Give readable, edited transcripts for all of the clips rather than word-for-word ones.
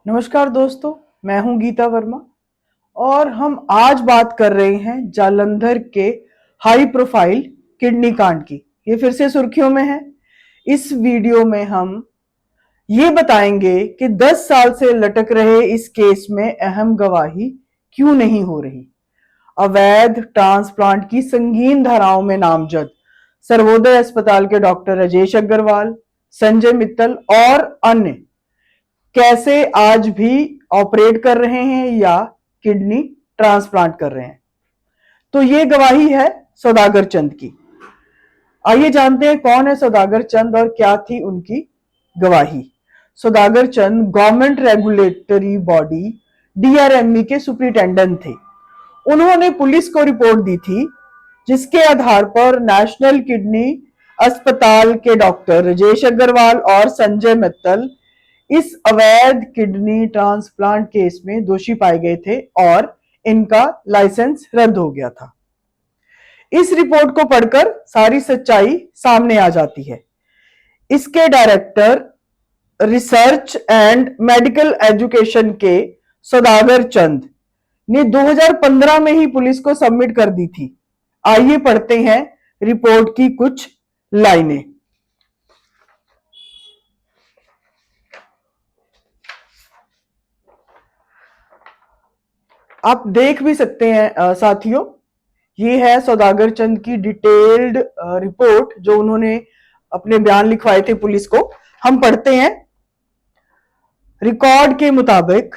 नमस्कार दोस्तों, मैं हूं गीता वर्मा और हम आज बात कर रहे हैं जालंधर के हाई प्रोफाइल किडनी कांड की। ये फिर से सुर्खियों में है। इस वीडियो में हम ये बताएंगे कि 10 साल से लटक रहे इस केस में अहम गवाही क्यों नहीं हो रही। अवैध ट्रांसप्लांट की संगीन धाराओं में नामजद सर्वोदय अस्पताल के डॉक्टर राजेश अग्रवाल, संजय मित्तल और अन्य कैसे आज भी ऑपरेट कर रहे हैं या किडनी ट्रांसप्लांट कर रहे हैं। तो ये गवाही है सौदागर चंद की। आइए जानते हैं कौन है सौदागर चंद और क्या थी उनकी गवाही। सौदागर चंद गवर्नमेंट रेगुलेटरी बॉडी डीआरएमई के सुपरिटेंडेंट थे। उन्होंने पुलिस को रिपोर्ट दी थी जिसके आधार पर नेशनल किडनी अस्पताल के डॉक्टर राजेश अग्रवाल और संजय मित्तल इस अवैध किडनी ट्रांसप्लांट केस में दोषी पाए गए थे और इनका लाइसेंस रद्द हो गया था। इस रिपोर्ट को पढ़कर सारी सच्चाई सामने आ जाती है। इसके director research and medical education के सौदागर चंद ने 2015 में ही पुलिस को सबमिट कर दी थी। आइए पढ़ते हैं रिपोर्ट की कुछ लाइनें। आप देख भी सकते हैं साथियों, ये है सौदागर चंद की डिटेल्ड रिपोर्ट जो उन्होंने अपने बयान लिखवाए थे पुलिस को। हम पढ़ते हैं। रिकॉर्ड के मुताबिक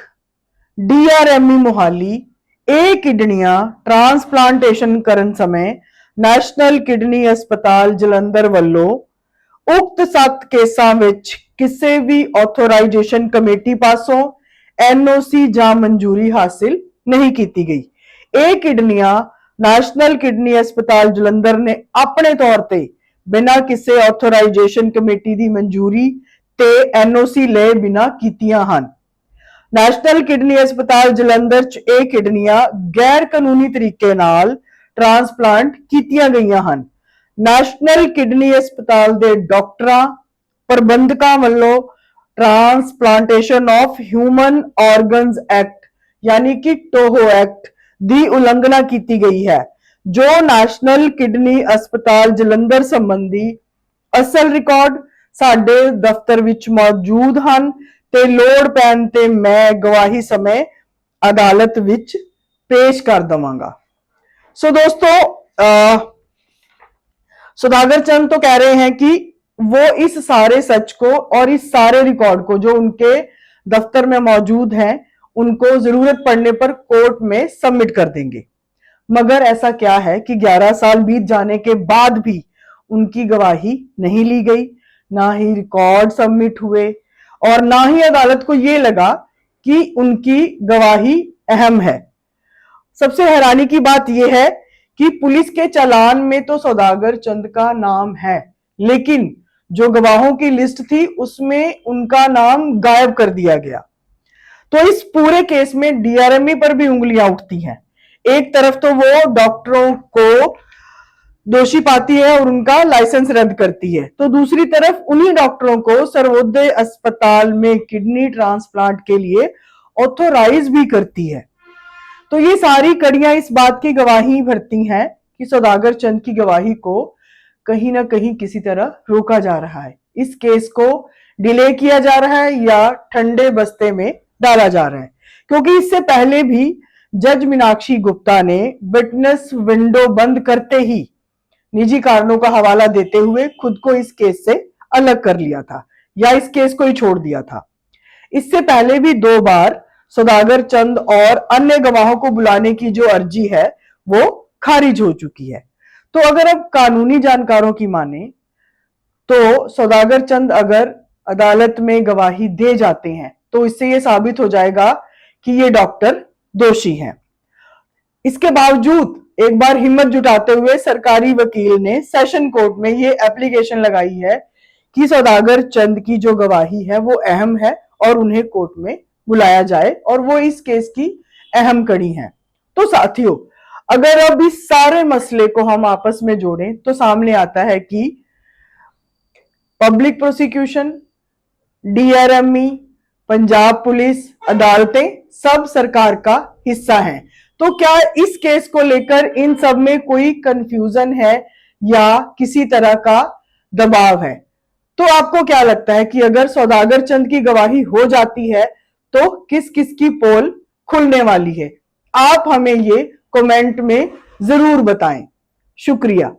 डीआरएमई मोहाली ए किडनियां ट्रांसप्लांटेशन करन समय नैशनल किडनी अस्पताल जलंधर ਵੱਲੋਂ उक्त 7 केसां ਵਿੱਚ ਕਿਸੇ भी ऑथोराइजेशन कमेटी पासों एनओसी ਜਾਂ मंजूरी हासिल नहीं की गई। ਇਹ किडनियां नैशनल किडनी अस्पताल जलंधर ने अपने तौर पर बिना किसी ऑथोराइजेशन कमेटी की मंजूरी ते एनओसी ले बिना कीतियां ਹਨ। नैशनल किडनी अस्पताल जलंधर च ਇਹ किडनियां गैर कानूनी तरीके नाल ट्रांसप्लांट कीतियां गईयां ਹਨ। नैशनल किडनी अस्पताल के डॉक्टरां प्रबंधकां ਵੱਲੋਂ transplantation of human organs act यानी कि टोहो एक्ट की उल्लंघना की गई है, जो नैशनल किडनी अस्पताल जलंधर संबंधी असल रिकॉर्ड साडे दफ्तर विच मौजूद ਹਨ ते लोड़ पैन ते मैं गवाही समय अदालत विच पेश कर दवांगा। सो दोस्तों, सौदागर चंद तो कह रहे हैं कि वो इस सारे सच को और इस सारे रिकॉर्ड को जो उनके दफ्तर में मौजूद हैं उनको जरूरत पड़ने पर कोर्ट में सबमिट कर देंगे। मगर ऐसा क्या है कि 11 साल बीत जाने के बाद भी उनकी गवाही नहीं ली गई, ना ही रिकॉर्ड सबमिट हुए और ना ही अदालत को यह लगा कि उनकी गवाही अहम है। सबसे हैरानी की बात यह है कि पुलिस के चालान में तो सौदागर चंद का नाम है, लेकिन जो गवाहों की लिस्ट थी उसमें उनका नाम गायब कर दिया गया। तो इस पूरे केस में डीआरएमई पर भी उंगलियां उठती हैं। एक तरफ तो वो डॉक्टरों को दोषी पाती है और उनका लाइसेंस रद्द करती है, तो दूसरी तरफ उन्हीं डॉक्टरों को सर्वोदय अस्पताल में किडनी ट्रांसप्लांट के लिए ऑथोराइज भी करती है। तो ये सारी कड़ियां इस बात की गवाही भरती हैं कि सौदागर चंद की गवाही को कहीं ना कहीं किसी तरह रोका जा रहा है, इस केस को डिले किया जा रहा है या ठंडे बस्ते में डाला जा रहा है। क्योंकि इससे पहले भी जज मीनाक्षी गुप्ता ने विटनेस विंडो बंद करते ही निजी कारणों का हवाला देते हुए खुद को इस केस से अलग कर लिया था या इस केस को ही छोड़ दिया था। इससे पहले भी 2 बार सौदागर चंद और अन्य गवाहों को बुलाने की जो अर्जी है वो खारिज हो चुकी है। तो अगर अब कानूनी जानकारों की माने तो सौदागर चंद अगर अदालत में गवाही दे जाते हैं तो इससे यह साबित हो जाएगा कि ये डॉक्टर दोषी हैं। इसके बावजूद एक बार हिम्मत जुटाते हुए सरकारी वकील ने सेशन कोर्ट में ये एप्लीकेशन लगाई है कि सौदागर चंद की जो गवाही है वो अहम है और उन्हें कोर्ट में बुलाया जाए और वो इस केस की अहम कड़ी हैं। तो साथियों, अगर अब इस सारे मसले को हम आपस में जोड़ें तो सामने आता है कि पब्लिक प्रोसिक्यूशन, डीआरएमई, पंजाब पुलिस, अदालतें सब सरकार का हिस्सा हैं। तो क्या इस केस को लेकर इन सब में कोई कंफ्यूजन है या किसी तरह का दबाव है? तो आपको क्या लगता है कि अगर सौदागर चंद की गवाही हो जाती है तो किस किस की पोल खुलने वाली है? आप हमें ये कमेंट में जरूर बताएं। शुक्रिया।